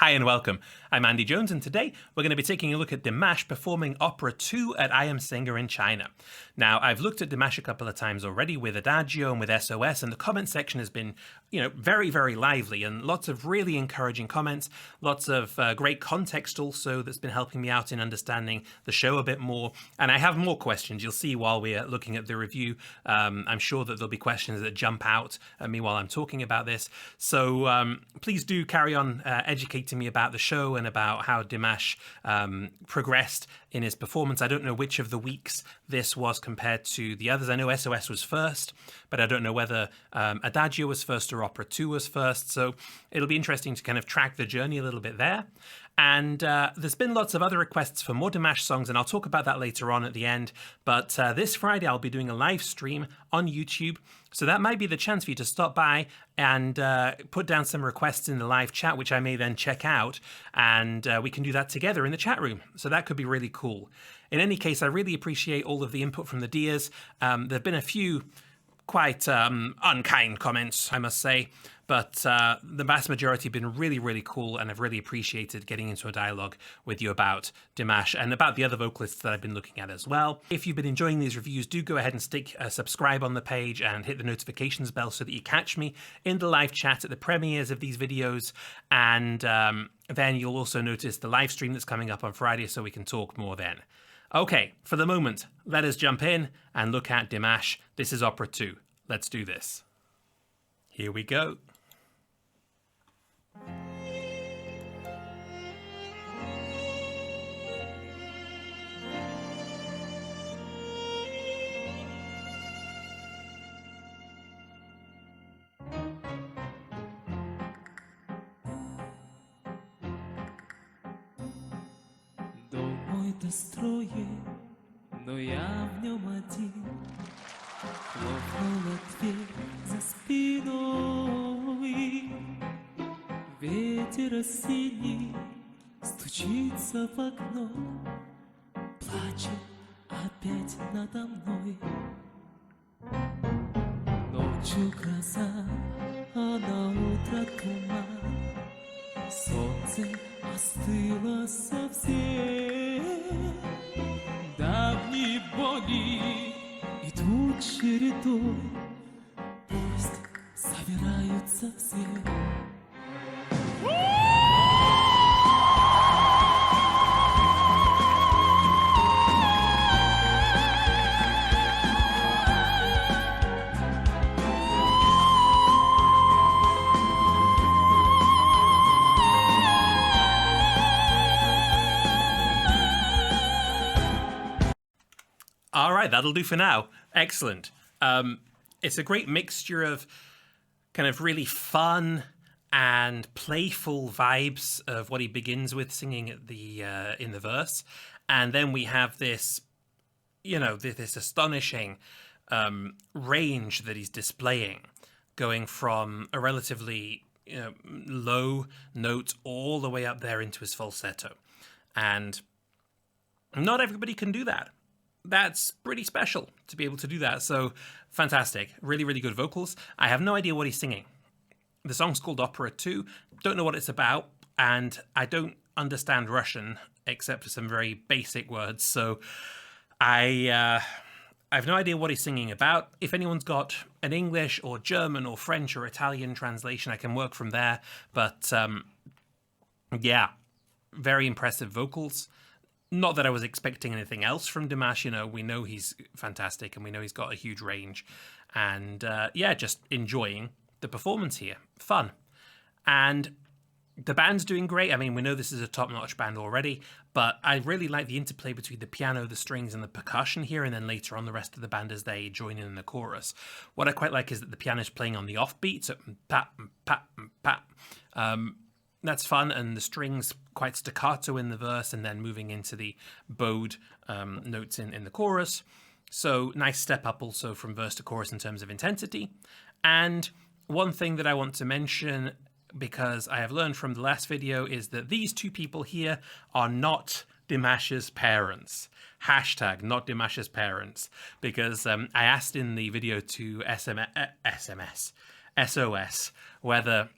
Hi and welcome. I'm Andy Jones, and today we're going to be taking a look at Dimash performing Opera 2 at I Am Singer in China. Now, I've looked at Dimash a couple of times already with Adagio and with SOS, and the comment section has been, very, very lively, and lots of really encouraging comments, lots of great context also that's been helping me out in understanding the show a bit more. And I have more questions you'll see while we're looking at the review. I'm sure that there'll be questions that jump out at me while I'm talking about this. So please do carry on educating me about the show and about how Dimash progressed in his performance. I don't know which of the weeks this was compared to the others. I know SOS was first, but I don't know whether Adagio was first or Opera 2 was first. So it'll be interesting to kind of track the journey a little bit there. And there's been lots of other requests for more Dimash songs, and I'll talk about that later on at the end. But this Friday, I'll be doing a live stream on YouTube. So that might be the chance for you to stop by and put down some requests in the live chat, which I may then check out. And we can do that together in the chat room. So that could be really cool. In any case, I really appreciate all of the input from the Dears. There have been a few quite unkind comments, I must say, but the vast majority have been really, really cool, and I've really appreciated getting into a dialogue with you about Dimash and about the other vocalists that I've been looking at as well. If you've been enjoying these reviews, do go ahead and stick a subscribe on the page and hit the notifications bell so that you catch me in the live chat at the premieres of these videos, and then you'll also notice the live stream that's coming up on Friday, so we can talk more then. Okay, for the moment, let us jump in and look at Dimash. This is Opera 2. Let's do this. Here we go. Строи, но я в нем один. Хлопнула дверь за спиной. Ветер осенний стучится в окно, плачет опять надо мной. Ночью гроза, а на утро туман. Солнце остыло совсем. Давние боли идут чередой, пусть собираются все. All right, that'll do for now. Excellent. It's a great mixture of kind of really fun and playful vibes of what he begins with singing at the in the verse, and then we have this, this astonishing range that he's displaying, going from a relatively low note all the way up there into his falsetto, and not everybody can do that. That's pretty special to be able to do that. So fantastic. Really, really good vocals. I have no idea what he's singing. The song's called Opera 2. Don't know what it's about. And I don't understand Russian except for some very basic words. So I have no idea what he's singing about. If anyone's got an English or German or French or Italian translation, I can work from there. But yeah, very impressive vocals. Not that I was expecting anything else from Dimash. We know he's fantastic and we know he's got a huge range. And yeah, just enjoying the performance here. Fun. And the band's doing great. I mean, we know this is a top-notch band already, but I really like the interplay between the piano, the strings, and the percussion here, and then later on the rest of the band as they join in the chorus. What I quite like is that the piano's playing on the offbeat, so pat, pat, pat. That's fun, and the strings quite staccato in the verse and then moving into the bowed notes in the chorus. So nice step up also from verse to chorus in terms of intensity. And one thing that I want to mention, because I have learned from the last video, is that these two people here are not Dimash's parents. Hashtag not Dimash's parents, because I asked in the video to SOS whether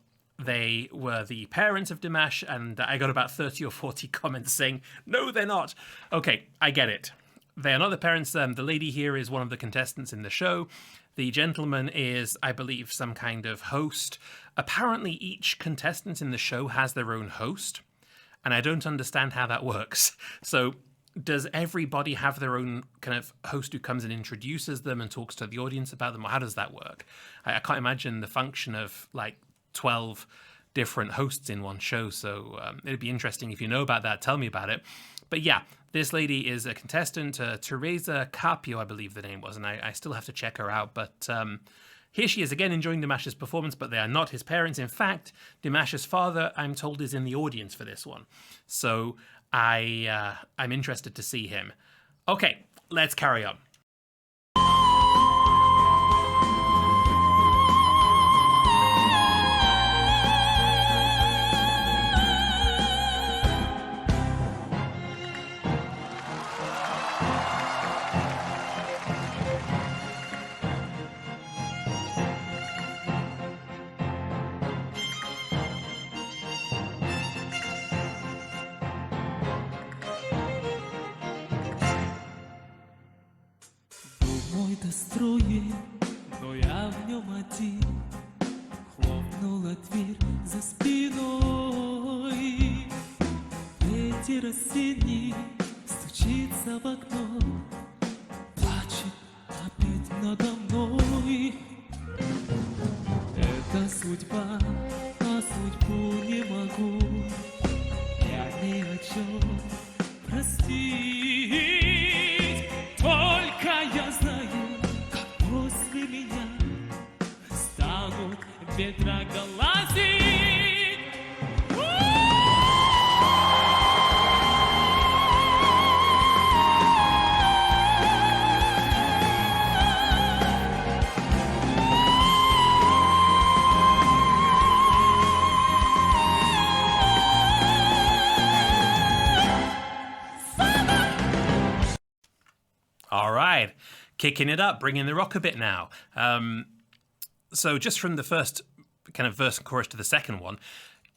they were the parents of Dimash, and I got about 30 or 40 comments saying, no, they're not. Okay, I get it. They are not the parents. The lady here is one of the contestants in the show. The gentleman is, I believe, some kind of host. Apparently, each contestant in the show has their own host, and I don't understand how that works. So does everybody have their own kind of host who comes and introduces them and talks to the audience about them? Or how does that work? I can't imagine the function of like 12 different hosts in one show. So it'd be interesting if you know about that. Tell me about it. But yeah, this lady is a contestant, Teresa Carpio, I believe the name was, and I still have to check her out. But here she is again enjoying Dimash's performance, but they are not his parents. In fact, Dimash's father, I'm told, is in the audience for this one. So I'm interested to see him. Okay, let's carry on. Мой достроен, но я в нем один. Хлопнула дверь за спиной. Ветер осенний стучится в окно, плачет опять надо мной. Это судьба, а судьбу не могу я ни о чем простить. Только я знаю, как после меня станут ветра глазить. All right, kicking it up, bringing the rock a bit now. So just from the first kind of verse and chorus to the second one,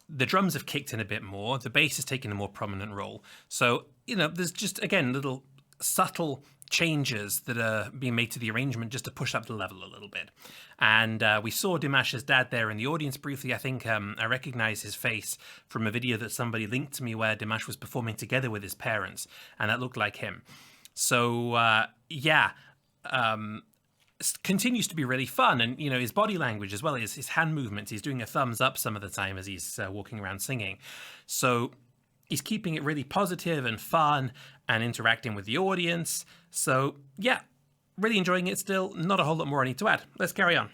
the drums have kicked in a bit more. The bass has taken a more prominent role. So, there's just, again, little subtle changes that are being made to the arrangement just to push up the level a little bit. And we saw Dimash's dad there in the audience briefly. I think I recognize his face from a video that somebody linked to me where Dimash was performing together with his parents, and that looked like him. So, continues to be really fun. And, his body language as well, his hand movements, he's doing a thumbs up some of the time as he's walking around singing. So he's keeping it really positive and fun and interacting with the audience. So, yeah, really enjoying it still. Not a whole lot more I need to add. Let's carry on.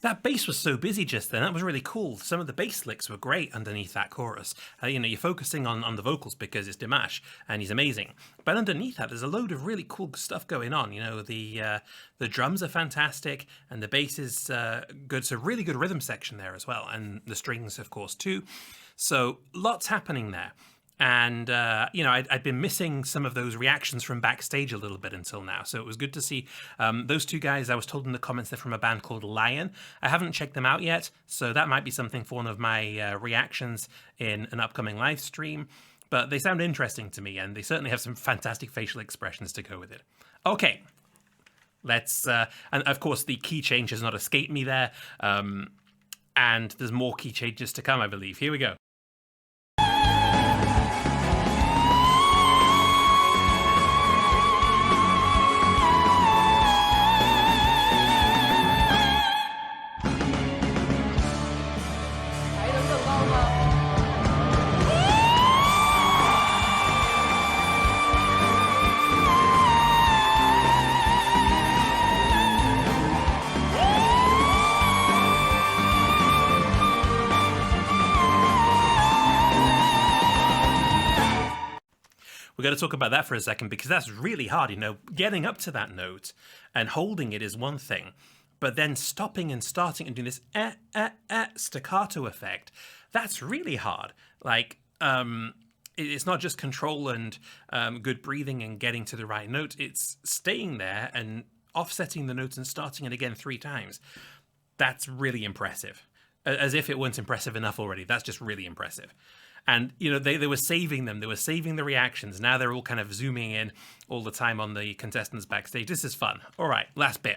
That bass was so busy just then. That was really cool. Some of the bass licks were great underneath that chorus. You're focusing on the vocals because it's Dimash and he's amazing. But underneath that, there's a load of really cool stuff going on. The drums are fantastic and the bass is good. So really good rhythm section there as well. And the strings, of course, too. So lots happening there. And, I'd been missing some of those reactions from backstage a little bit until now. So it was good to see those two guys. I was told in the comments they're from a band called Lion. I haven't checked them out yet. So that might be something for one of my reactions in an upcoming live stream. But they sound interesting to me. And they certainly have some fantastic facial expressions to go with it. Okay. Let's, and of course, the key change has not escaped me there. And there's more key changes to come, I believe. Here we go. We're going to talk about that for a second, because that's really hard. You know, getting up to that note and holding it is one thing, but then stopping and starting and doing this staccato effect, that's really hard. Like, it's not just control and good breathing and getting to the right note. It's staying there and offsetting the notes and starting it again 3 times. That's really impressive. As if it weren't impressive enough already. That's just really impressive. And, you know, they were saving them. They were saving the reactions. Now they're all kind of zooming in all the time on the contestants backstage. This is fun. All right, last bit.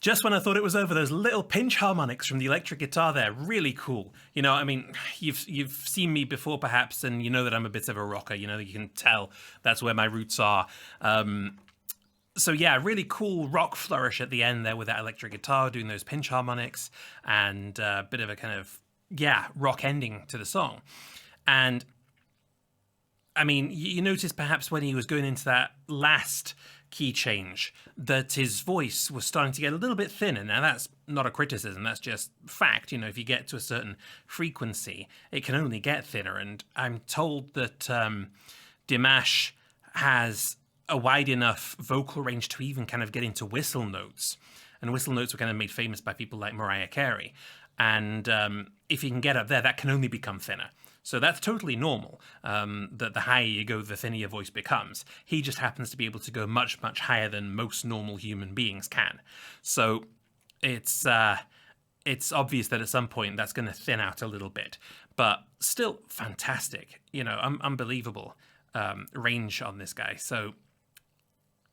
Just when I thought it was over, those little pinch harmonics from the electric guitar there, really cool. You know, I mean, you've seen me before perhaps, and you know that I'm a bit of a rocker. You know, you can tell that's where my roots are. So yeah, really cool rock flourish at the end there with that electric guitar doing those pinch harmonics, and a bit of a kind of, yeah, rock ending to the song. And I mean, you notice perhaps when he was going into that last key change that his voice was starting to get a little bit thinner. Now that's not a criticism, that's just fact. You know, if you get to a certain frequency, it can only get thinner. And I'm told that Dimash has a wide enough vocal range to even kind of get into whistle notes. And whistle notes were kind of made famous by people like Mariah Carey. And if you can get up there, that can only become thinner. So that's totally normal, that the higher you go, the thinner your voice becomes. He just happens to be able to go much, much higher than most normal human beings can. So it's obvious that at some point that's going to thin out a little bit, but still fantastic, you know, unbelievable range on this guy. So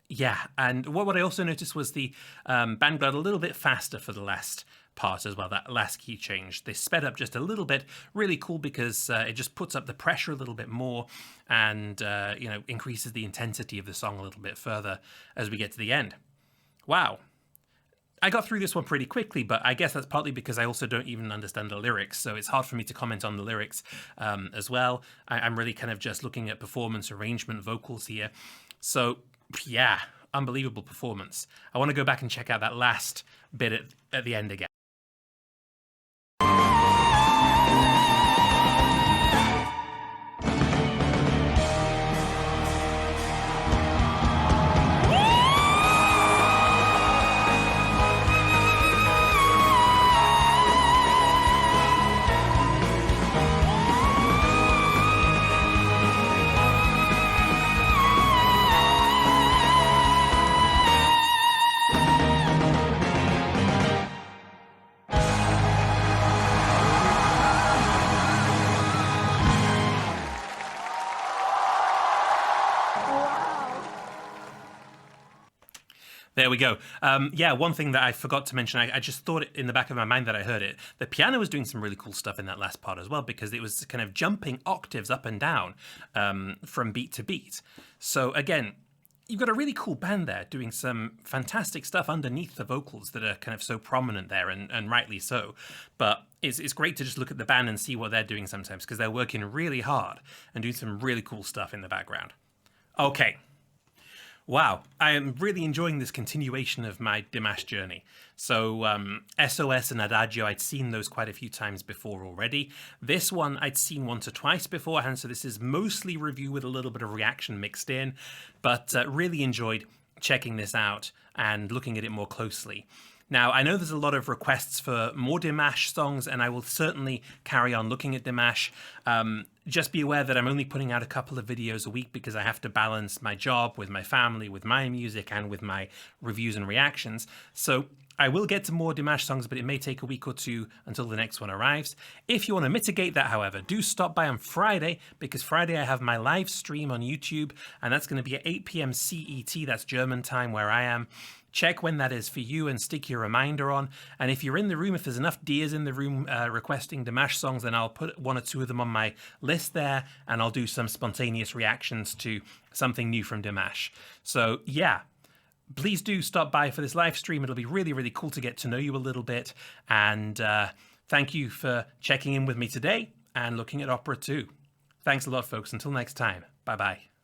yeah, and what I also noticed was the band got a little bit faster for the last part as well, that last key change. They sped up just a little bit, really cool, because it just puts up the pressure a little bit more and, you know, increases the intensity of the song a little bit further as we get to the end. Wow. I got through this one pretty quickly, but I guess that's partly because I also don't even understand the lyrics, so it's hard for me to comment on the lyrics as well. I'm really kind of just looking at performance, arrangement, vocals here. So yeah, unbelievable performance. I want to go back and check out that last bit at the end again. There we go. Yeah, one thing that I forgot to mention, I just thought it in the back of my mind that I heard it. The piano was doing some really cool stuff in that last part as well, because it was kind of jumping octaves up and down from beat to beat. So again, you've got a really cool band there doing some fantastic stuff underneath the vocals that are kind of so prominent there, and rightly so. But it's great to just look at the band and see what they're doing sometimes, because they're working really hard and doing some really cool stuff in the background. Okay. Wow, I am really enjoying this continuation of my Dimash journey. So SOS and Adagio, I'd seen those quite a few times before already. This one I'd seen once or twice beforehand, so this is mostly review with a little bit of reaction mixed in, but really enjoyed checking this out and looking at it more closely. Now, I know there's a lot of requests for more Dimash songs, and I will certainly carry on looking at Dimash. Just be aware that I'm only putting out a couple of videos a week because I have to balance my job with my family, with my music, and with my reviews and reactions. So I will get to more Dimash songs, but it may take a week or two until the next one arrives. If you want to mitigate that, however, do stop by on Friday, because Friday I have my live stream on YouTube, and that's going to be at 8 p.m. CET, that's German time where I am. Check when that is for you and stick your reminder on. And if you're in the room, if there's enough dears in the room requesting Dimash songs, then I'll put one or two of them on my list there, and I'll do some spontaneous reactions to something new from Dimash. So yeah, please do stop by for this live stream. It'll be really, really cool to get to know you a little bit. And thank you for checking in with me today and looking at opera too. Thanks a lot, folks. Until next time. Bye-bye.